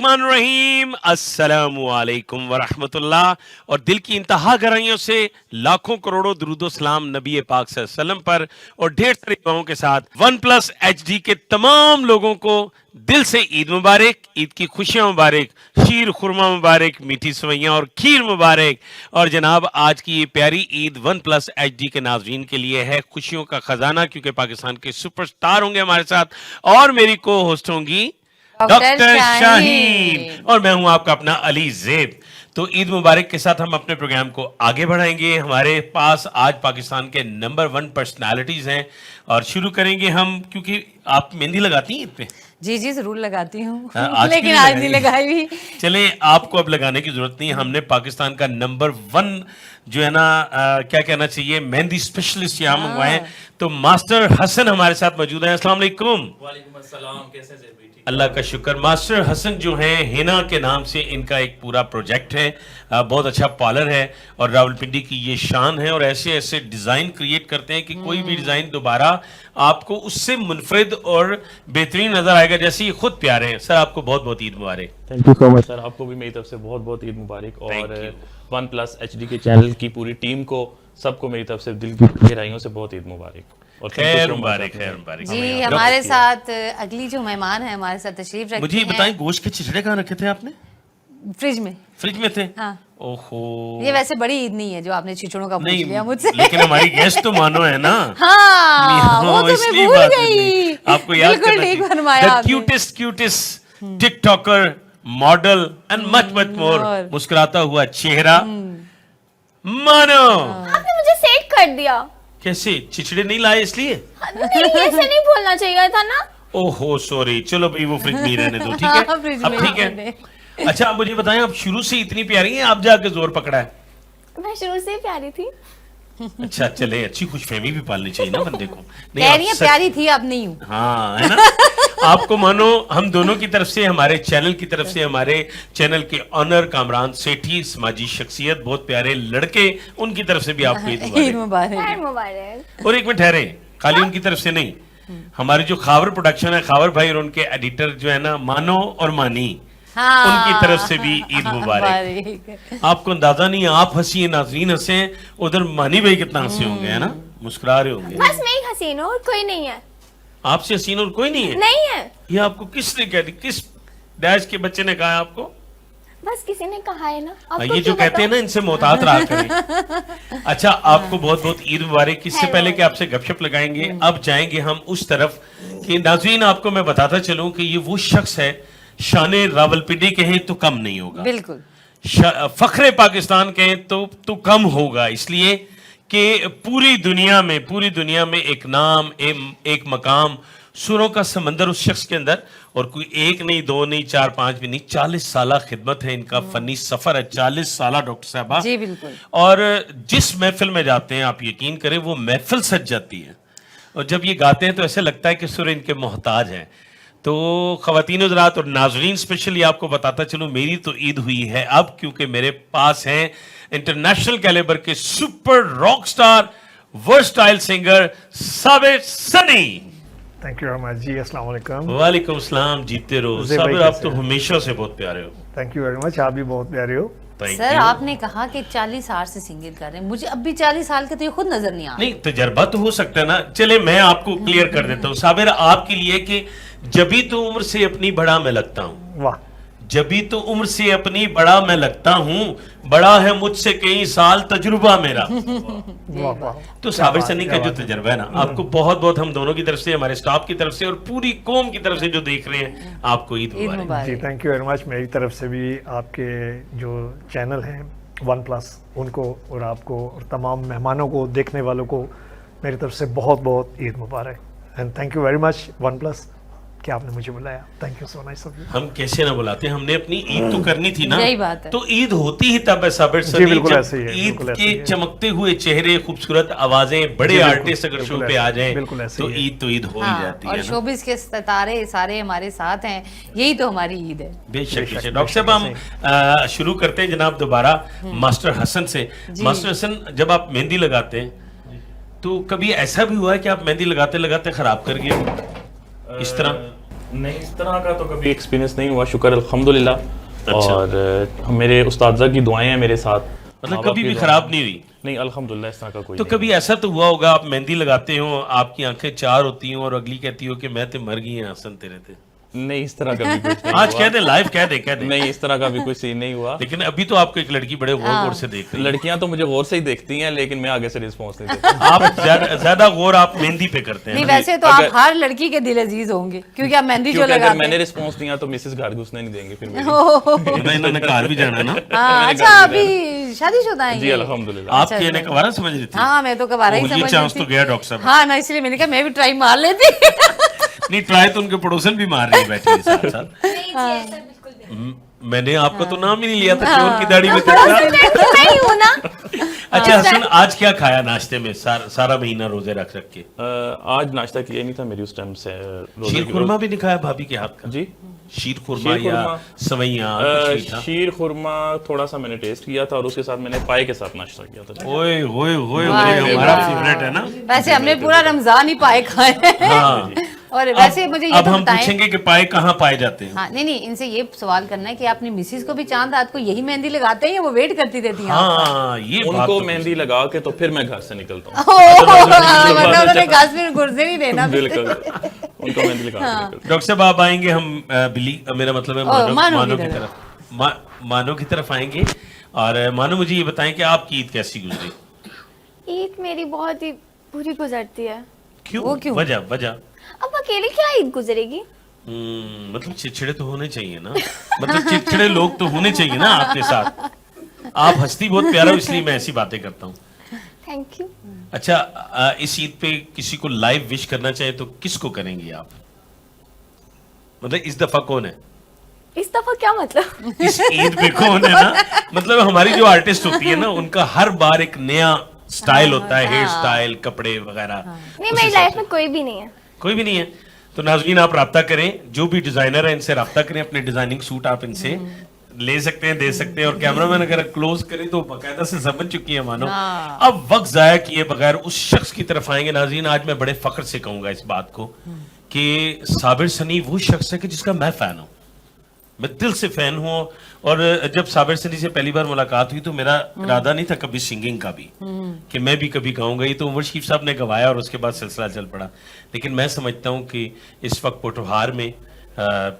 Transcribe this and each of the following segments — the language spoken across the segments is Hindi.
बिस्मिल्लाहिर्रहमानिर्रहीम अस्सलामुअलैकुम वरहमतुल्लाह। और दिल की इंतहा गहराइयों से लाखों करोड़ों दुरूदो सलाम नबी पाक सल्लल्लाहु अलैहि वसल्लम पर और ढेर सारी दुआओं के साथ OnePlus HD के तमाम लोगों को दिल से ईद मुबारक, ईद की खुशियां मुबारक, शीर खुरमा मुबारक, मीठी सवैयां और खीर मुबारक। और जनाब आज की ये प्यारी ईद OnePlus HD के नाज़रीन के लिए है खुशियों का खजाना, क्योंकि पाकिस्तान के सुपरस्टार होंगे हमारे साथ और मेरी को होस्ट होंगी डॉक्टर शाहीन और मैं हूं आपका अपना अली ज़ेब। तो ईद मुबारक के साथ हम अपने प्रोग्राम को आगे बढ़ाएंगे। हमारे पास आज पाकिस्तान के नंबर 1 पर्सनालिटीज हैं और शुरू करेंगे हम, क्योंकि आप मेहंदी लगाती हैं ईद पे? जी जी जरूर लगाती हूँ लेकिन आज नहीं लगाई हुई। चले आपको अब लगाने की जरूरत नहीं। हमने पाकिस्तान का नंबर 1 जो है ना क्या कहना चाहिए मेहंदी स्पेशलिस्ट यहाँ मंगवाए हैं। तो मास्टर हसन हमारे साथ मौजूद हैं। अस्सलाम वालेकुम। वालेकुम अस्सलाम, कैसे हैं? अल्लाह का शुक्र। मास्टर हसन जो हैं हिना के नाम से इनका एक पूरा प्रोजेक्ट है, बहुत अच्छा पार्लर है और रावलपिंडी की ये शान है। और ऐसे ऐसे डिज़ाइन क्रिएट करते हैं कि कोई भी डिज़ाइन दोबारा आपको उससे मुनफरिद और बेहतरीन नजर आएगा, जैसे ये खुद प्यारे हैं। सर आपको बहुत बहुत ईद मुबारक। Thank you so much sir, आपको भी मेरी तरफ से बहुत बहुत ईद मुबारक। और OnePlus HD के चैनल की पूरी टीम को सबको मेरी तरफ से दिल की गहराइयों से बहुत ईद मुबारक और खैर मुबारक, खैर मुबारक जी। हमारे साथ अगली जो मेहमान है हमारे साथ तशरीफ रखती मुझे बताएं गोश्त के छिछड़े कहाँ रखे थे आपने? फ्रिज में। फ्रिज में थे? हाँ। ओहो, ये वैसे बड़ी ईद नहीं है जो आपने छिछड़ों का पूछ लिया मुझसे। लेकिन हमारी गेस्ट तो मानो है ना। हाँ, वो तो मैं भूल गई। आपको याद बिल्कुल ठीक फरमाया आपने। Cutest TikToker, model and much much more, मुस्कुराता हुआ चेहरा मानो। आपने मुझे सेट कर दिया। कैसे? छिछड़े नहीं लाए इसलिए? नहीं, ऐसे नहीं बोलना चाहिए था ना। ओहो सॉरी, चलो भाई वो फ्रिज में ही रहने दो, ठीक है? अब ठीक है। अच्छा आप मुझे बताएं, आप शुरू से इतनी प्यारी हैं, आप जाके जोर पकड़ा है? मैं शुरू से प्यारी थी। अच्छा चले, अच्छी खुशफहमी भी पालनी चाहिए ना बंदे को। प्यारी थी, अब नहीं हूँ। हाँ है ना। आपको मानो हम दोनों की तरफ से, हमारे चैनल की तरफ से, हमारे चैनल के ऑनर कामरान सेठी, समाजी शख्सियत, बहुत प्यारे लड़के, उनकी तरफ से भी आपको ईद मुबारक। और एक मिनट ठहरे, खाली उनकी तरफ से नहीं, हमारी जो खावर प्रोडक्शन है, खावर भाई और उनके एडिटर जो है ना मानो और मानी, उनकी तरफ से भी ईद मुबारक। आपको अंदाजा नहीं है, आप हंसी है, नाज़रीन हंसे, उधर मानी भाई कितना हंसे होंगे, है ना, मुस्कुरा रहे होंगे। बस मैं ही हसीन हूँ और कोई नहीं है। आपसे हसीन और कोई नहीं है? नहीं है। ये आपको किसने कह दी? किस डैश के बच्चे ने कहा आपको? बस किसी ने कहा है ना। ये जो कहते हैं ना, इनसे मोहतात रहा करें। अच्छा आपको बहुत बहुत ईद मुबारक। इससे पहले कि आपसे गपशप लगाएंगे, अब जाएंगे हम उस तरफ कि नाज़रीन आपको मैं बताता चलूं कि ये वो शख्स है, शाने रावलपिंडी कहें तो कम नहीं होगा, बिल्कुल फख्रे पाकिस्तान कहें तो कम होगा, इसलिए कि पूरी दुनिया में एक नाम, एक मकाम, सुरों का समंदर उस शख्स के अंदर। और कोई एक नहीं, दो नहीं, 4 5 भी नहीं, 40 साल खिदमत है इनका, फनी सफर है 40 साल डॉक्टर साहबा जी बिल्कुल। और जिस महफिल में जाते हैं आप यकीन करें वो महफिल सज जाती है, और जब ये गाते हैं तो ऐसे लगता है कि सुर इनके मोहताज हैं। तो ख़वातीन हज़रात और नाज़रीन, स्पेशली आपको बताता चलूँ मेरी तो ईद हुई है अब, क्योंकि मेरे पास हैं इंटरनेशनल कैलिबर के super rock star, versatile singer Sabir Sunny. Thank you very much ji. अस्सलाम वालेकुम। वालेकुम सलाम, जीते रहो साबिर, आप तो हमेशा से बहुत प्यारे हो। थैंक यू वेरी मच, आप भी बहुत प्यारे हो। सर आपने कहा कि 40 साल से सिंगिंग कर रहे हैं, मुझे अब भी 40 साल के तो ये खुद नजर नहीं आ रहा। नहीं, तजर्बा तो हो सकता है ना। चले मैं आपको क्लियर कर देता हूँ साबिर आपके लिए कि जभी तो उम्र से अपनी बड़ा मैं लगता हूँ। वाह। जभी तो उम्र से अपनी बड़ा मैं लगता हूँ, बड़ा है मुझसे कई साल तजुर्बा मेरा। वाह वाह। तो साबिर सनी का जो तजुर्बा है ना, आपको बहुत बहुत हम दोनों की तरफ से, हमारे स्टाफ की तरफ से और पूरी कौम की तरफ से जो देख रहे हैं, आपको ईद मुबारक ji. Thank you very much. मेरी तरफ से भी आपके जो चैनल हैं OnePlus, उनको और आपको और तमाम मेहमानों को, देखने वालों को मेरी तरफ से बहुत बहुत ईद मुबारक। And thank you very much OnePlus कि आपने मुझे बुलाया। Thank you so much of you. हम कैसे ना बुलाते, हमने अपनी ईद तो करनी थी ना। यही बात है। तो ईद होती ही तब है साबिर सनी, बिल्कुल ऐसे ही है, ईद बिल्कुल ऐसे के ही है। चमकते हुए चेहरे, खूबसूरत आवाजें, बड़े आर्टिस्ट अगर शो पे आ जाएं तो ईद हो ही जाती है। और शोबिस के सितारे सारे हमारे साथ हैं, यही तो हमारी ईद है। बेशक। डॉक्टर साहब हम शुरू करते हैं जनाब दोबारा मास्टर हसन से। मास्टर हसन, जब आप मेहंदी लगाते हैं तो कभी ऐसा भी हुआ है कि आप मेहंदी लगाते लगाते खराब कर गए इस तरह? नहीं, इस तरह का तो कभी एक्सपीरियंस नहीं हुआ, शुक्र अल्हम्दुलिल्लाह। अच्छा। और मेरे उस्तादज़ा की दुआएं हैं मेरे साथ, मतलब माँ बाप कभी की भी दुआएं। खराब नहीं हुई? नहीं, अल्हम्दुलिल्लाह इस तरह का कोई तो नहीं। कभी ऐसा तो हुआ होगा आप मेहंदी लगाते हो, आपकी आंखें चार होती हों और अगली कहती हो कि मैं तो मर गई हैं हसन तेरे ते। नहीं, इस तरह का भी कुछ नहीं आज हुआ। कह दे, लाइव कह दे, कह दे। नहीं, इस तरह का भी कोई सीन नहीं हुआ। लेकिन अभी तो आपको एक लड़की बड़े गौर गौर से देख रही है। लड़कियां तो मुझे गौर से ही देखती हैं, लेकिन मैं आगे से रिस्पॉन्स नहीं देता। आप ज्यादा गौर आप मेहंदी पे करते नहीं हैं। वैसे तो आप हर लड़की के दिल अजीज होंगे क्योंकि आप मेहंदी जो क्योंकि अगर लगाते मैंने हैं। रिस्पॉन्स दिया तो मिसेस घर घुसने नहीं देंगे फिर मेरी। ना इन्होंने घर भी जाना है ना। हाँ, अच्छा अभी शादीशुदा है जी ये? अल्हम्दुलिल्लाह। आप कहने कवारा समझ रही थी? हाँ मैं तो कबारा ही ये समझ चांस रही तो थी। गया डॉक्टर साहब। हाँ ना, इसलिए मैंने कहा मैं भी ट्राई मार लेती। नहीं, ट्राई तो उनके पड़ोसन भी मार रही है बैठी है साथ साथ। नहीं जी, ऐसा बिल्कुल नहीं। मैंने आपका तो नाम ही नहीं लिया था, चोर की दाढ़ी में देखा। मैं ही हूँ ना। अच्छा हसन, आज क्या खाया नाश्ते में सारा महीना रोजे रख रख के? आज नाश्ता किया नहीं था मेरी उस टाइम से। रोज़े शीर की खुरमा भी नहीं खाया भाभी के हाथ का? जी, शीर खुरमा शीर या खुरमा। सवैया कुछ नहीं था? शीर खुरमा थोड़ा सा मैंने टेस्ट किया था और उसके साथ मैंने पाए के साथ नाश्ता किया था। ओए होए होए वाह होए, रे हमारा वाह। फेवरेट है ना। वैसे हमने पूरा रमजान ही पाए खाए हैं। हाँ। और वैसे मुझे ये अब तो हम बताएं। पूछेंगे कि पाए कहाँ पाए जाते हैं। हाँ नहीं इनसे ये सवाल करना है कि आपने मिसिस को भी चांद रात को यही मेहंदी लगाते हैं या वो वेट करती रहती हैं आपका? हाँ, ये बात उनको तो मेहंदी लगा के तो फिर मैं घर से निकलता हूँ। मतलब उन्होंने घास में घुसने नहीं देना। बिल्कुल, उनको मेहंदी लगा के निकलता डॉक्टर साहब आप आएंगे, हम मेरा मतलब है मानो मानो की की तरफ मानो की तरफ आएंगे। और मानो मुझे ये बताएं कि आपकी ईद कैसी गुजरी? ईद मेरी बहुत ही बुरी गुजरती है। वो क्यों? वजह अब अकेले क्या ईद गुजरेगी? मतलब चिड़चिड़े तो होने चाहिए ना। मतलब चिड़चिड़े लोग तो होने चाहिए ना आपके साथ। आप हंसती बहुत प्यारा हो, इसलिए मैं ऐसी बातें करता हूँ। Thank you. अच्छा, इस ईद पे किसी को लाइव विश करना चाहे तो किसको करेंगी आप? मतलब इस दफा कौन है? इस दफा क्या मतलब? इस ईद पे कौन है ना, मतलब हमारी जो आर्टिस्ट होती है ना, उनका हर बार एक नया स्टाइल होता है, हेयर स्टाइल, कपड़े वगैरह। नहीं, उस मेरी हिसाब लाइफ से। में कोई भी नहीं है। कोई भी नहीं है तो नाज़रीन आप राब्ता करें, जो भी डिजाइनर है इनसे राब्ता करें, अपने डिजाइनिंग सूट आप इनसे ले सकते हैं, दे सकते हैं। और कैमरामैन अगर क्लोज करें तो बाकायदा से समझ चुकी है मानो। अब वक्त जाया किए बगैर उस शख्स की तरफ आएंगे नाज़रीन। आज मैं बड़े फख्र से कहूंगा इस बात को कि साबिर सनी वो शख्स है कि जिसका मैं फैन हूं, मैं दिल से फैन हूं। और जब साबिर सनी से पहली बार मुलाकात हुई तो मेरा इरादा नहीं था कभी सिंगिंग का भी, कि मैं भी कभी गाऊंगा। ये तो उमर शरीफ साहब ने गवाया और उसके बाद सिलसिला चल पड़ा। लेकिन मैं समझता हूं कि इस वक्त पोठोहार में,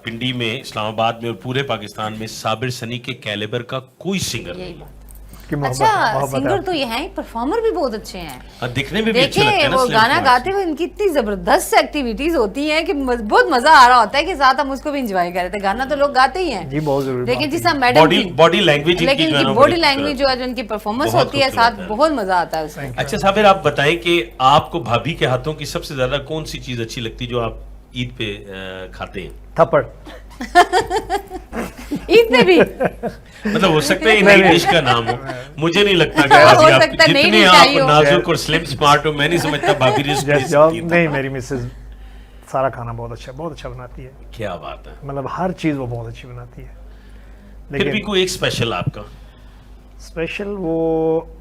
पिंडी में, इस्लामाबाद में और पूरे पाकिस्तान में साबिर सनी के कैलिबर का कोई सिंगर नहीं है। की मोहब्बत अच्छा मोहब्बत है सिंगर तो ये हैं, परफॉर्मर भी बहुत अच्छे हैं। और दिखने में भी अच्छे लगते देखिए हैं ना, वो slim गाना smart गाते हुए इनकी इतनी जबरदस्त एक्टिविटीज होती हैं कि बहुत मजा आ रहा होता है कि साथ हम उसको भी एंजॉय कर रहे थे। गाना तो लोग गाते ही हैं जी, बहुत जरूरी लेकिन बात जिस है। तरह मैडम बॉडी लैंग्वेज लेकिन इनकी बॉडी लैंग्वेज जो है, जो इनकी परफॉर्मेंस बहुत होती है, खूबसूरत साथ है। बहुत मजा आता है उसमें। अच्छा साबिर, आप बताएं कि आपको भाभी के हाथों की सबसे ज्यादा कौन सी चीज अच्छी लगती है जो आप ईद पे खाते हैं? थप्पड़। ईद पे भी मतलब हो सकता है ये नई डिश का नाम हो, मुझे नहीं लगता कि हो भाभी आप सकता है नई जितने डिश आप आई हो। नाजुक और स्लिम स्मार्ट हो, मैं नहीं समझता भाभी डिश नहीं, मेरी मिसेज सारा खाना बहुत अच्छा बनाती है। क्या बात है। मतलब हर चीज़ वो बहुत अच्छी बनाती है। फिर भी लेकिन कोई एक स्पेशल आपका? स्पेशल वो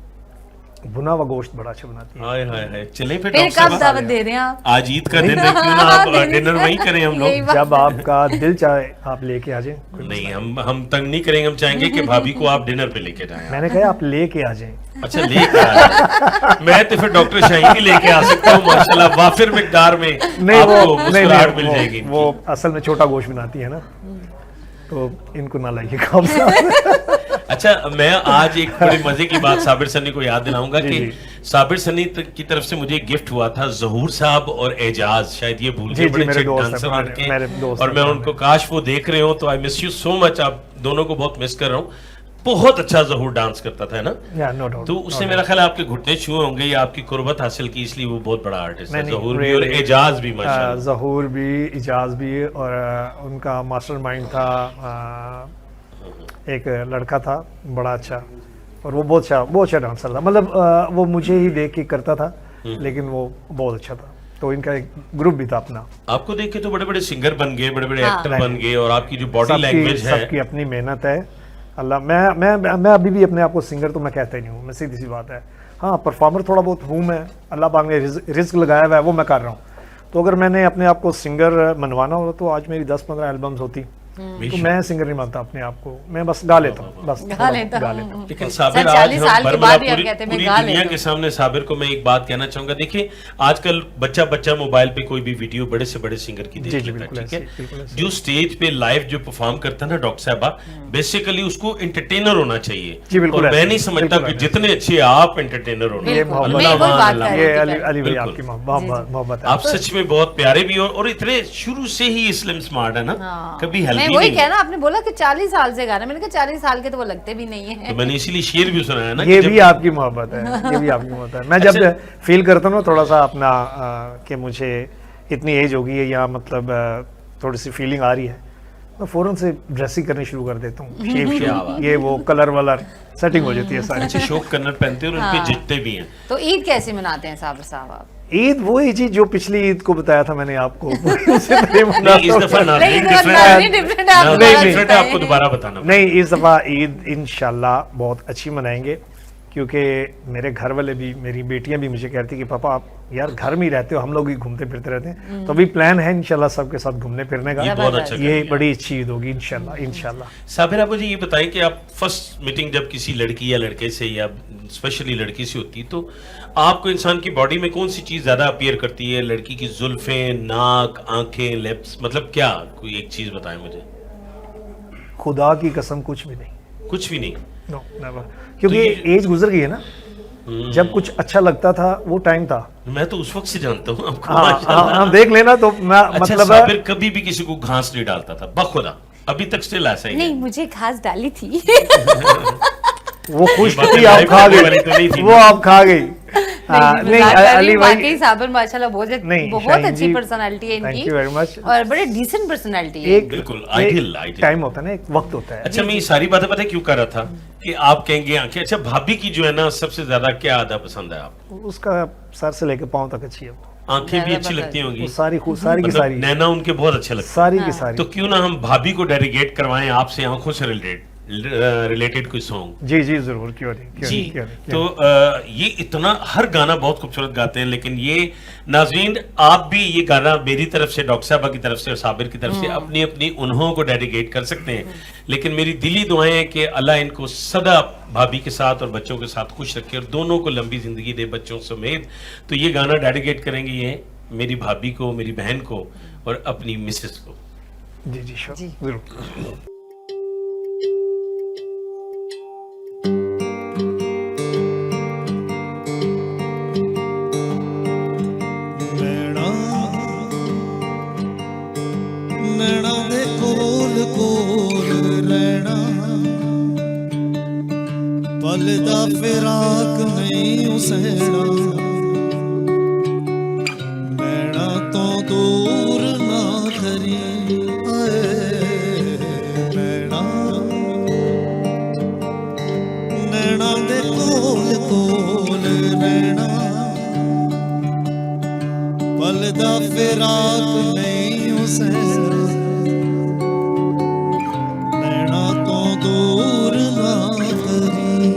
भुना हुआ गोश्त बड़ा अच्छा बनाती है। हाय हाय हाय, चले फिर फिर डॉक्टर कब साहब, दावत दे रहे हैं आप? आज ईद का दिन है, क्यों ना आप डिनर वहीं करें हम यही लोग। बात जब आपका दिल चाहे आप लेके आ जाएं। नहीं, हम तंग नहीं करेंगे, हम चाहेंगे कि भाभी को आप डिनर पे लेके जाएं। मैंने कहा आप लेके आ जाएं। अच्छा लेके आ जाएं। मैं तो फिर डॉक्टर शाहीन ही लेके आ सकता हूँ माशाल्लाह, वाफिर मिकदार में नहीं आपको वो मुस्कुराहट मिल जाएगी। वो असल में छोटा गोश्त बनाती है ना, तो इनको ना लाइए काम से। अच्छा, मैं आज एक बड़ी मजे की बात साबिर सनी को याद दिलाऊंगा जी, कि जी। साबिर सनी की तरफ से मुझे एक गिफ्ट हुआ था। जहूर साहब और एजाज, शायद ये भूल जी, गए, जी, बड़े मेरे अच्छे दोस्त हैं, डांसर पुराने, लड़के। मेरे दोस्त और हैं मैं पुराने। उनको, काश वो देख रहे हो तो I miss you so much. आप दोनों को बहुत मिस कर रहा हूँ। बहुत अच्छा जहूर डांस करता था ना, या नो डाउट। तो उसने मेरा ख्याल है आपके घुटने छुए होंगे या आपकी कुर्बत हासिल की, इसलिए वो बहुत बड़ा आर्टिस्ट है। नहीं, जहूर भी really, और एजाज भी माशाल्लाह। जहूर भी, इजाज भी, और उनका मास्टरमाइंड था एक लड़का था बड़ा अच्छा, और वो बहुत अच्छा डांसर था। मतलब वो मुझे ही देख के करता था, लेकिन वो बहुत अच्छा था। तो इनका एक ग्रुप भी था अपना। आपको देख के तो बड़े बड़े सिंगर बन गए, बड़े बड़े हाँ। एक्टर बन गए, और आपकी जो बॉडी लैंग्वेज है। सबकी अपनी मेहनत है। अल्लाह, मैं अभी भी अपने आप को सिंगर तो मैं कहता ही नहीं हूँ, मैं सीधी सी बात है। हाँ, परफॉर्मर थोड़ा बहुत हूँ मैं, अल्लाह पाक ने रिस्क लगाया हुआ है, वो मैं कर रहा हूँ। तो अगर मैंने अपने आप को सिंगर मनवाना हो तो आज मेरी 10-15 एल्बम्स होती। तो मैं सिंगर नहीं मानता अपने आप को, मैं बस गा लेता हूँ, बस गा लेता गा हूँ। लेता हूँ। लेकिन साबिर सर, आज 40 साल हम के बरबला बाद भी आप पूरी कहते हैं, मैं पूरी गा दुनिया लेता के सामने साबिर को मैं एक बात कहना चाहूंगा। देखिए आजकल बच्चा बच्चा मोबाइल पे कोई भी वीडियो बड़े से बड़े सिंगर की देख जी, जी, लेता है, बिल्कुल ठीक ऐसे, बिल्कुल है। ऐसे। जो स्टेज पे लाइव जो परफॉर्म करता है ना डॉक्टर साहबा, बेसिकली उसको एंटरटेनर होना चाहिए। जी, बिल्कुल और मैं ऐसे, नहीं समझता बिल्कुल कि ऐसे। जितने अच्छे आप एंटरटेनर होना। ये बिल्कुल, मोहब्बत, मैं वही बात कर रही ये थी अली पहले। अली भाई बिल्कुल। आपकी मोहब्बत है। आप सच में बहुत प्यारे भी हो और इतने शुरू से ही स्लिम स्मार्ट है ना, हाँ। कभी मैं हेल्दी वही नहीं। कहना, आपने बोला कि 40 साल से गाना, मैंने कहा 40 साल के तो वो लगते भी नहीं है। तो मैंने इसीलिए शेर भी सुनाया ना ये कि भी जब आपकी मोहब्बत है, ये भी आपकी मोहब्बत है। मैं जब फील करता हूँ ना थोड़ा सा अपना कि मुझे इतनी एज हो गई है या मतलब थोड़ी सी फीलिंग आ रही है, मैं फौरन से ड्रेसिंग करनी शुरू कर देता हूँ, शेप क्या बात। ये वो कलर वलर सेटिंग हो जाती है सारी। अच्छे शौक कन्नड़ पहनते हैं और उनपे हाँ। जितते भी हैं। तो ईद कैसे मनाते हैं साबिर साहब आप? ईद वही चीज जो पिछली ईद को बताया था मैंने आपको, उसे नहीं नहीं, मनाता इस हूँ। दफा नाज़रीन नहीं, डिफरेंट नाज़रीन different है, आप नाज़रीन दोबारा डिफरेंट है, बताएं। आपको दोबारा बताना नहीं, इस दफ़ा ईद इंशाल्लाह बहुत अच्छी मनाएंगे, क्योंकि मेरे घर वाले भी, मेरी बेटियां भी मुझे कहती कि पापा आप यार घर में ही रहते हो, हम लोग ही घूमते फिरते रहते हैं। तो अभी प्लान है इंशाल्लाह सबके साथ घूमने फिरने का। ये बहुत अच्छा कर ये लिया। बड़ी अच्छी ईद होगी इंशाल्लाह इंशाल्लाह। साबिर आप मुझे ये बताएं कि आप फर्स्ट मीटिंग जब किसी लड़की या लड़के से या स्पेशली लड़की से होती है तो आपको इंसान की बॉडी में कौन सी चीज ज्यादा अपीयर करती है? लड़की की जुल्फें, नाक, आंखें, लिप्स, मतलब क्या कोई एक चीज बताएं मुझे। खुदा की कसम कुछ भी नहीं, कुछ भी नहीं। नो नेवर, क्योंकि ये- एज गुजर गई है ना। जब कुछ अच्छा लगता था वो टाइम था। मैं तो उस वक्त से जानता हूँ आपको। हाँ माशाल्लाह। हाँ, देख लेना तो मैं अच्छा, मतलब साबिर कभी भी किसी को घास नहीं डालता था बखुदा, अभी तक स्टिल ऐसा ही है। नहीं, मुझे घास डाली थी। वो खुश बातें थी, आप live खा करने वाली तो नहीं गई, थी वो ना। आप खा गई। हाँ, नहीं, नहीं मजाक कर रही अली हूँ, भाई वाकई साबिर माशाल्लाह बहुत नहीं, बहुत शाहीन अच्छी जी, पर्सनालिटी है thank इनकी you very much। और बड़े डिसेंट पर्सनालिटी है। एक बिल्कुल, ideal। टाइम होता है ना, एक वक्त होता है। अच्छा, मैं ये सारी बातें पता है क्यों कर रहा था कि आप कहेंगे आंखें। अच्छा, भाभी की जो है ना सबसे ज्यादा क्या आधा पसंद है आपको? उसका सर से लेकर पांव तक अच्छी है वो। आंखें भी अच्छी ज्यादा लगती होंगी, वो सारी की मतलब सारी नैना उनके बहुत अच्छे लगते सारी की हैं। सारी। तो क्यों ना हम भाभी को डेडिकेट करवाएं आपसे आंखों से रिलेटेड कोई सॉन्ग। जी जी जरूर, क्यों नहीं, क्यों जी, नहीं, क्यों नहीं, तो क्यों ये इतना हर गाना बहुत खूबसूरत गाते हैं, लेकिन ये नाज़रीन आप भी ये गाना मेरी तरफ से, डॉक्टर साहबा की तरफ से और साबिर की तरफ से अपनी अपनी उन्हों को डेडिकेट कर सकते हैं। लेकिन मेरी दिली दुआएं हैं कि अल्लाह इनको सदा भाभी के साथ और बच्चों के साथ खुश रखे और दोनों को लंबी जिंदगी दे बच्चों समेत। तो ये गाना डेडिकेट करेंगे ये मेरी भाभी को, मेरी बहन को और अपनी मिसेस को। नहीं। जी जी श्योर, जी। जरूर। नैना नैना दे कोल कोल रहना, पल दा फिराक नहीं उसैना, नैना तो दूर ना करी आए नैना, नैना दे कोल कोल रहना, पल दा फिराक नहीं उसैना, नैना तो दूर ना करी।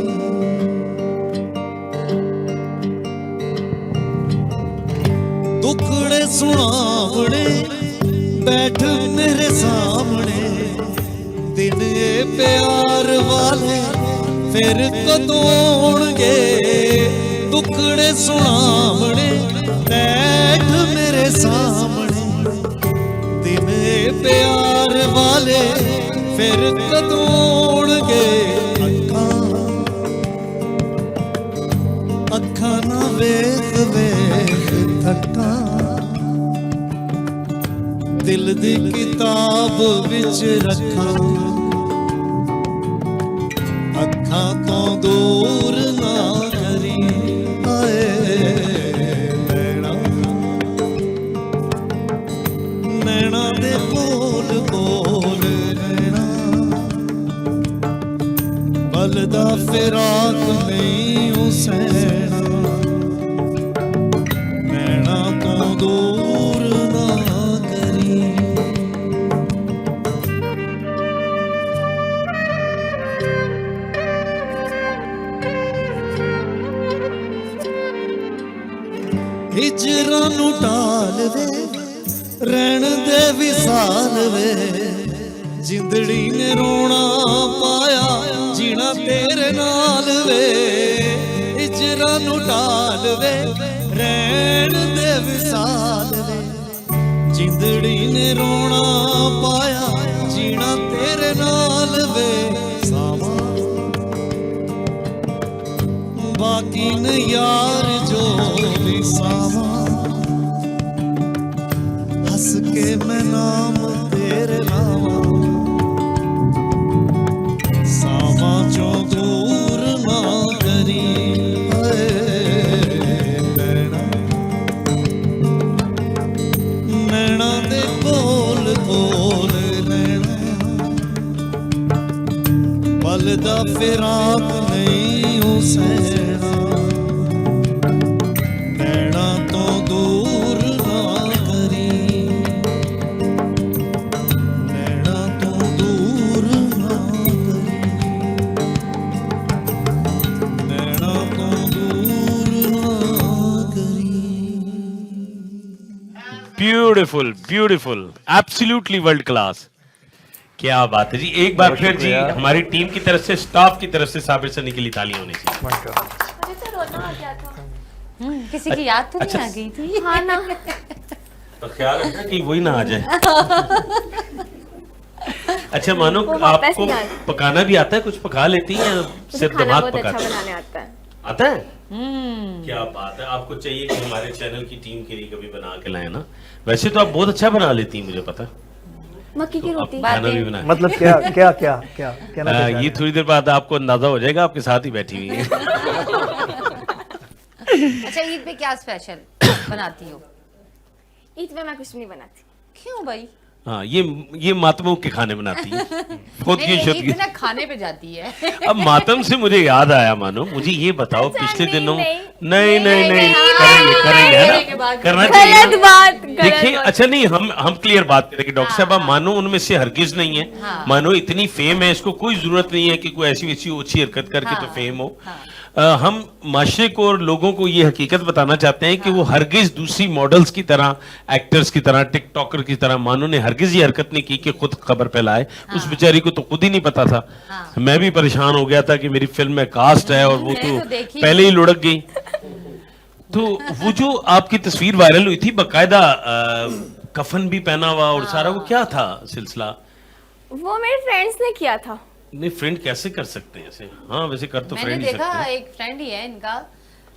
दुखड़े सुनावने बैठ मेरे सामने, दिन ये प्यार वाले फिर कदों होणगे, दुखड़े सुनावने बैठ मेरे सामने, दिन ये प्यार वाले फिर कदों होणगे। अखां ना वेख वेख थकां, दिल दी किताब विच रखां, अखां तो दूर ना करी आए नैना, नैना दे कोल कोल नैना, पल दा फिराक नहीं उसैना, नैना तो दूर ना करी। ਹਿਜਰਾਂ ਨੂੰ ਢਾਲ ਵੇ ਰਹਿਣ ਦੇ ਵਿਸਾਲ ਵੇ ਜਿੰਦੜੀ ਨੇ ਰੋਣਾ ਪਾਇਆ ਜੀਣਾ ਤੇਰੇ ਨਾਲ ਵੇ ਹਿਜਰਾਂ ਨੂੰ ਢਾਲ ਵੇ ਰਹਿਣ ਦੇ ਵਿਸਾਲ ਵੇ ਜਿੰਦੜੀ ਨੇ ਰੋਣਾ ਪਾਇਆ ਜੀਣਾ ਤੇਰੇ ਨਾਲ ਵੇ ਸਾਵਾਂ ਬਾਕੀ ਨ ਯਾਰ ਜੋ ਵੀ ਸਾਵਾਂ ਹੱਸ ਕੇ ਮੈਂ ਨਾਮ ਤੇਰੇ ਲਾਵਾਂ ਸਾਵਾਂ ਚੋਂ ਦੂਰ ਨਾ ਕਰੀ ਨੈਣਾ ਦੇ ਕੋਲ ਕੋਲ ਰਹਿਣਾ ਪਲ ਦਾ ਫਿਰਾਕ ਨਹੀਂ ਹੋ ਸਹਿਣਾ ਨੈਣਾ ਤੋਂ ਦੂਰ ਨਾ ਕਰੀ ਨੈਣਾ ਤੋਂ ਦੂਰ ਨਾ ਕਰੀ ਨੈਣਾ ਤੋਂ ਦੂਰ ਨਾ ਕਰੀ beautiful beautiful absolutely world class. क्या बात है जी, एक बार फिर जी हमारी टीम की तरफ से, स्टाफ की तरफ से साबिर सनी के लिए तालियां होनी चाहिए। मुझे तो रोना आ गया था। किसी की याद तो नहीं आ गई थी? हाँ ना। तो ख्याल रखना कि वही ना आ जाए। अच्छा मानो वो वापस आपको नहीं आए। पकाना भी आता है, कुछ पका लेती हैं या मुझे सिर्फ खाना दिमाग बहुत अच्छा पकाते हैं? बनाने आता है। आता है? क्या बात है, आपको चाहिए कि हमारे चैनल की टीम के लिए कभी बना के लाए ना। वैसे तो आप बहुत अच्छा बना लेती हैं, मुझे पता। मक्की की तो आप रोटी। खाना भी बना मतलब क्या क्या क्या क्या कहना क्या चाह रहे ये हैं? थोड़ी देर बाद आपको अंदाजा हो जाएगा, आपके साथ ही बैठी हुई है। अच्छा, ईद पे क्या स्पेशल बनाती हो? ईद में मैं कुछ नहीं बनाती। क्यों भाई? हाँ, ये मातमों के खाने बनाती है। बहुत नहीं, की ईद पे ना खाने पे जाती है। अब मातम से मुझे याद आया, मानो मुझे ये बताओ अच्छा, पिछले नहीं, दिनों नहीं, नहीं नहीं नहीं नहीं, करेंगे है करने के ना, बाद करना गलत चाहिए। बात। देखिए अच्छा नहीं, हम क्लियर बात करें कि डॉक्टर साहब आप मानो उनमें से हरगिज नहीं है, हाँ। मानो इतनी फेम है, इसको कोई जरूरत नहीं है कि कोई ऐसी वैसी अच्छी हरकत करके तो फेम हो। हम माशरे को और लोगों को ये हकीकत बताना चाहते हैं कि वो हरगिज दूसरी मॉडल्स की तरह, एक्टर्स की तरह, टिकटॉकर की तरह मानो ने हरगिज ये हरकत नहीं की कि खुद खबर फैलाए। उस बेचारी को तो खुद ही नहीं पता था। मैं भी परेशान हो गया था कि मेरी फिल्म में कास्ट है और वो मैंने तो तो देखी। पहले ही लुढ़क गई। तो वो जो आपकी तस्वीर वायरल हुई थी, बकायदा कफन भी पहना हुआ और सारा, वो क्या था सिलसिला? वो मेरे फ्रेंड्स ने किया था। नहीं, फ्रेंड कैसे कर सकते हैं ऐसे? हाँ वैसे कर तो मैंने फ्रेंड ही देखा सकते हैं। एक फ्रेंड ही है इनका,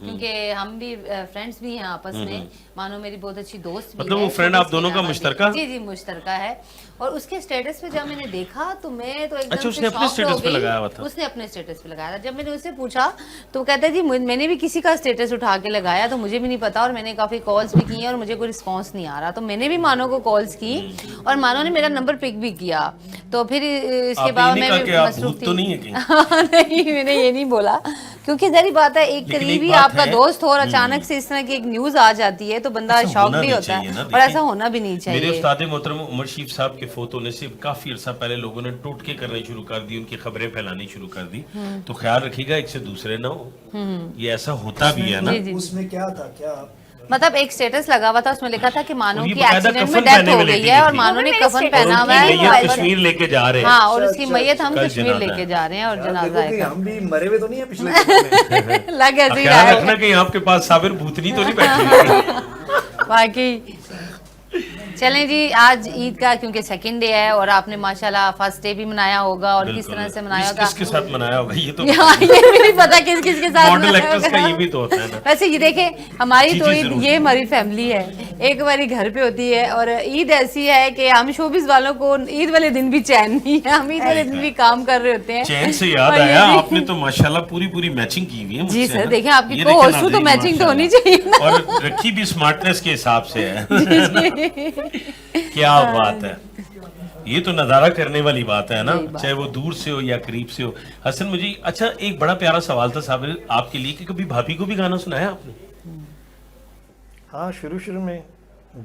क्योंकि हम भी फ्रेंड्स भी हैं आपस में। मानो मेरी बहुत अच्छी दोस्त भी मतलब है, वो friend छोटी आप सी दोनों का आबादी। मुश्तरका? जी जी मुश्तरका है। और उसके स्टेटस पे जब मैंने देखा तो मैं तो एकदम अच्छा, से उसने अपने shocked हो status पे गई। लगाया हुआ था? उसने अपने स्टेटस पे लगाया था। जब मैंने उससे पूछा तो वो कहता है जी मैंने भी किसी का स्टेटस उठा के लगाया, तो मुझे भी नहीं पता, और मैंने काफी कॉल्स भी की हैं और मुझे कोई रिस्पॉन्स नहीं आ रहा। तो मैंने भी मानो को कॉल्स की और मानो ने मेरा नंबर पिक भी किया। तो फिर इसके आपने बाद ये नहीं मैं कहा कि आप मसरूफ भूत तो नहीं है कहीं? नहीं, मैंने ये नहीं बोला, क्योंकि जहरी बात है, एक लेकिन एक करीबी बात आपका है- दोस्त हो और अचानक से इस तरह की एक न्यूज आ जाती है तो बंदा ऐसा शॉक होना भी नहीं होता चाहिए है, ना, और देखिए। ऐसा होना भी नहीं मेरे चाहिए। उस्ताद मोहतरम उमर शीफ साहब के फोत होने से काफी अरसा पहले लोगों ने टोटके करने शुरू कर दी, उनकी खबरें फैलानी शुरू कर दी। तो ख्याल रखिएगा एक से दूसरे ना हो, ये ऐसा होता भी है ना। जी, जी। उसमें क्या था क्या मतलब एक स्टेटस लगा हुआ था, उसमें लिखा था कि मानो और ये की बकायदा एक्सीडेंट में कफन डेथ पहने हो में गई लेटी है और थी। मानो ने वो भी कफन मेरे पहना और हुआ उनकी मैयत है। कश्मीर लेके जा रहे हैं। हाँ, और उसकी अच्छा, मैयत हम कल कश्मीर जनाजा लेके है। जा रहे हैं और यार, जनाजा देखो कि है। हम भी मरे हुए तो नहीं है पिछले दिनों में। लग ऐसे ही ख्याल रहा रखना है कि आपके पास साबिर भूतनी तो नहीं बैठी। बाकी। चलें जी, आज ईद का क्योंकि सेकंड डे है और आपने माशाल्लाह फर्स्ट डे भी मनाया होगा, और किस तरह से मनाया होगा किसके साथ मनाया होगा ये तो हाँ, ये भी नहीं पता किस किस के साथ मॉडल मनाया एक्ट्रेस का होगा। ये भी तो होता है ना। वैसे ये देखें, हमारी जी, तो जी, ईद जरूर। ये हमारी फैमिली है, एक बारी घर पे होती है, और ईद ऐसी है कि हम शोबिस वालों को ईद वाले दिन भी चैन नहीं है, हम ईद वाले दिन भी काम कर रहे होते हैं। चैन से याद और ये आया, भी- आपने तो माशाल्लाह पूरी मैचिंग की हुई है जी मुझसे, सर, ना। देखें आपकी ये को देखें होस्ट तो नाज़रीन, मैचिंग तो होनी माशाल्लाह। चाहिए ना। और रखी भी स्मार्टनेस के हिसाब से है। क्या बात है, ये तो नजारा करने वाली बात है ना, सही बात। चाहे वो दूर से हो या करीब से हो। हसन मुझे अच्छा एक बड़ा प्यारा सवाल था साबिर आपके लिए कि कभी भाभी को भी गाना सुनाया आपने? हाँ, शुरू में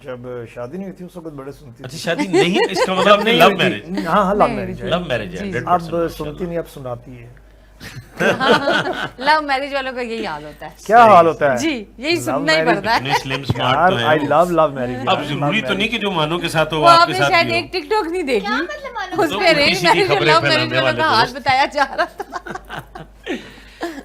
जब शादी नहीं हुई थी उस वक्त बड़े सुनती अच्छा थी। शादी नहीं, इसका मतलब आपने लव मैरिज? हाँ हाँ, लव मैरिज है। लव मैरिज है 100% अब माशाल्लाह। सुनती नहीं, अब सुनाती है। लव मैरिज वालों का यही हाल होता है क्या हाल होता है जी, यही Love सुनना ही marriage- पड़ता है। इतने स्लिम स्मार्ट यार तो है आई वो। लव लव मैरिज अब जरूरी तो नहीं कि जो मानो के साथ हो वो वो आपके आपने साथ शायद भी हो। एक टिकटॉक नहीं देखी, क्या मतलब मानो? उस तो पे उल्टी अरेंज सीधी मैरिज और खबरें लव फैलाने मैरिज वालों वाले का हाल दोस्त। बताया जा रहा था।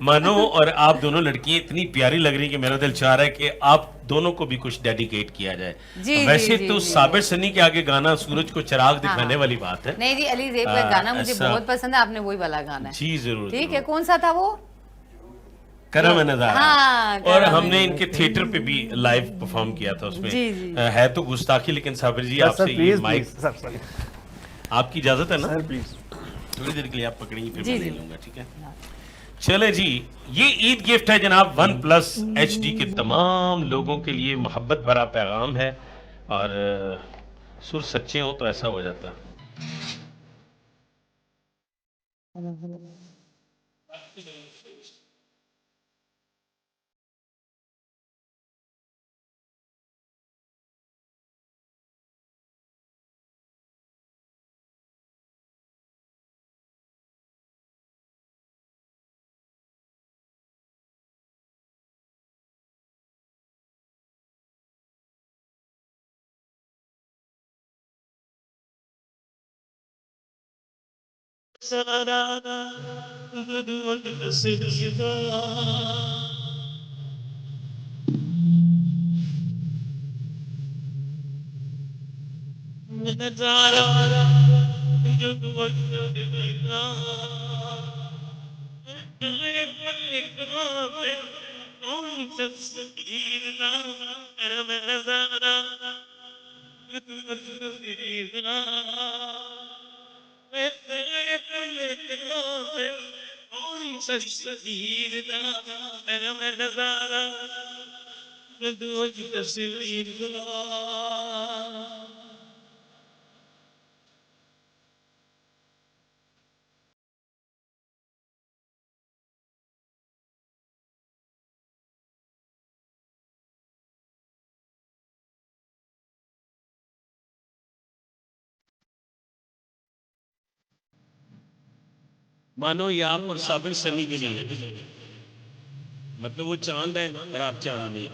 मानो और आप दोनों लड़कियां इतनी प्यारी लग रही कि मेरा दिल चाह रहा है कि आप दोनों को भी कुछ डेडिकेट किया जाए। जी, वैसे जी, तो जी, साबिर सनी के आगे गाना सूरज को चिराग दिखाने हाँ। वाली बात है। नहीं जी, अली ज़ेब का गाना मुझे ऐसा- बहुत पसंद है, आपने वही वाला गाना है। जी जरूर ठीक जरूर। है, कौन सा था वो? करम है नजारा। हाँ, और करम हमने है। इनके थिएटर पे भी लाइव परफॉर्म किया था उसमें। जी, जी। है तो गुस्ताखी, लेकिन साबिर जी सर आपसे ये please mic, please sir sorry आपकी इजाजत है ना? सर प्लीज थोड़ी देर के लिए आप पकड़ेंगे फिर जी, मैं ले जी। लूंगा, ठीक है? चले जी, ये ईद गिफ्ट है जनाब वन प्लस HD के तमाम लोगों के लिए, मोहब्बत भरा पैगाम है और सुर सच्चे हो तो ऐसा हो जाता है। मानो ये आप और साबिर सनी के लिए, मतलब वो चांद है और आप चांद नहीं।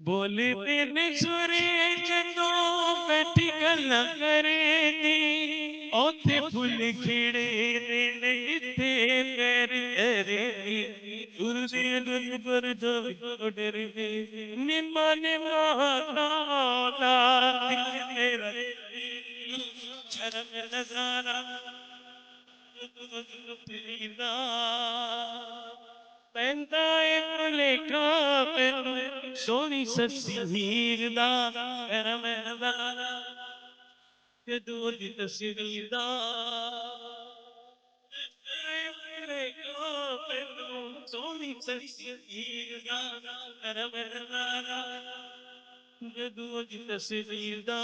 बोले तेने सुरे ਜਦੋਂ ਬੈਠ ਗੱਲਾਂ ਕਰੇ ਨੀ ਉੱਥੇ ਫੁੱਲ ਖਿੜੇ ਨੇ ਇੱਥੇ ਮੇਰੇ ਉਰਦੇ ਗੁਰ ਪਰ ਦੋ ਡਰੇ ਨੀ ਮਨ ਮਾਨਾ ਮੇਰਾ ਸ਼ਰਮ ਨਜ਼ਾਰਾ ਪੀਦਾ ਪੈਂਦਾ ਏ ਭੁਲੇਖਾ ਮੈਨੂੰ ਸੋਹਣੀ ਸੱਸੀ ਹੀਰ ਦਾ ਮੇਰਾ ਜਦੋਂ ਦੀ ਤਸਵੀਰ ਦਾ ਭੁਲੇਖਾ ਮੈਨੂੰ ਸੋਹਣੀ ਸੱਸੀ ਹੀਰ ਦਾ ਮੇਰਾ ਜਦੋਂ ਦੀ ਤਸਵੀਰ ਦਾ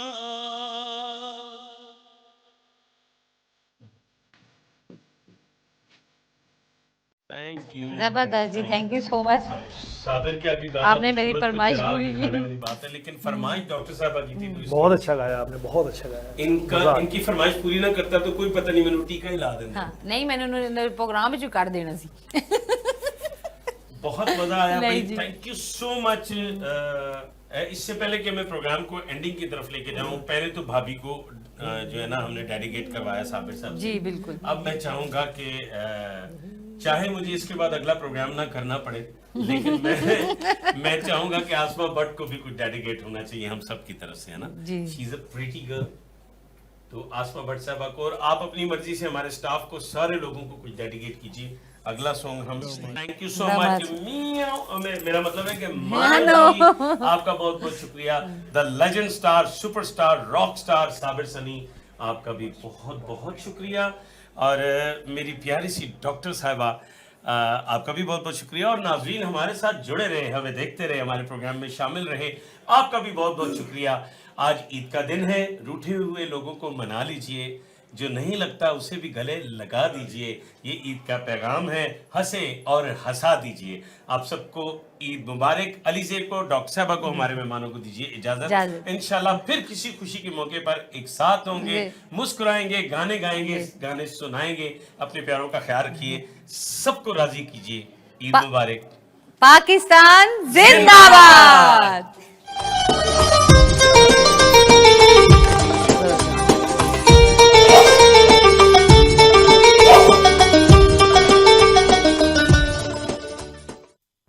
थैंक यू जबरदस्त ji, thank you so much. Sabir की अभी आपने मेरी फरमाइश पूरी की। मेरी बात है, लेकिन फरमाइश डॉक्टर साहब की थी तो बहुत अच्छा गाया आपने, बहुत अच्छा गाया। इनका इनकी फरमाइश पूरी ना करता तो कोई पता नहीं मैंने टीका ही ला देना। हाँ नहीं, मैंने उन्होंने प्रोग्राम ਵਿੱਚ ਕਰ ਦੇਣਾ ਸੀ। बहुत मजा आया नहीं भाई, ji. Thank you so much. इससे पहले कि मैं प्रोग्राम को एंडिंग की तरफ लेके जाऊं, पहले तो भाभी को जो है ना हमने डेडिकेट करवाया साबिर साहब जी बिल्कुल। अब मैं चाहूंगा कि चाहे मुझे इसके बाद अगला प्रोग्राम ना करना पड़े, लेकिन मैं चाहूंगा कि आसमा भट्ट को भी कुछ डेडिकेट होना चाहिए हम सब की तरफ से, है ना ji. She is a pretty girl. तो आसमा भट्ट साहबा को, और आप अपनी मर्जी से हमारे स्टाफ को, सारे लोगों को कुछ डेडिकेट कीजिए। अगला सॉन्ग हम थैंक यू सो मच। मेरा मतलब है कि आपका बहुत बहुत शुक्रिया। The legend star, superstar, rock star Sabir Sunny, आपका भी बहुत बहुत शुक्रिया। और मेरी प्यारी सी डॉक्टर साहिबा, आपका भी बहुत बहुत शुक्रिया। और नाजरीन हमारे साथ जुड़े रहे, हमें देखते रहे, हमारे प्रोग्राम में शामिल रहे, आपका भी बहुत बहुत शुक्रिया। आज ईद का दिन है, रूठे हुए लोगों को मना लीजिए, जो नहीं लगता उसे भी गले लगा दीजिए। ये ईद का पैगाम है, हंसे और हंसा दीजिए। आप सबको ईद मुबारक। अली ज़ेब को, डॉक्टर साहबा को, हमारे मेहमानों को दीजिए इजाजत। इंशाल्लाह फिर किसी खुशी के मौके पर एक साथ होंगे, मुस्कुराएंगे, गाने गाएंगे, गाने सुनाएंगे। अपने प्यारों का ख्याल रखिए, सबको राजी कीजिए। ईद मुबारक। पाकिस्तान जिंदाबाद।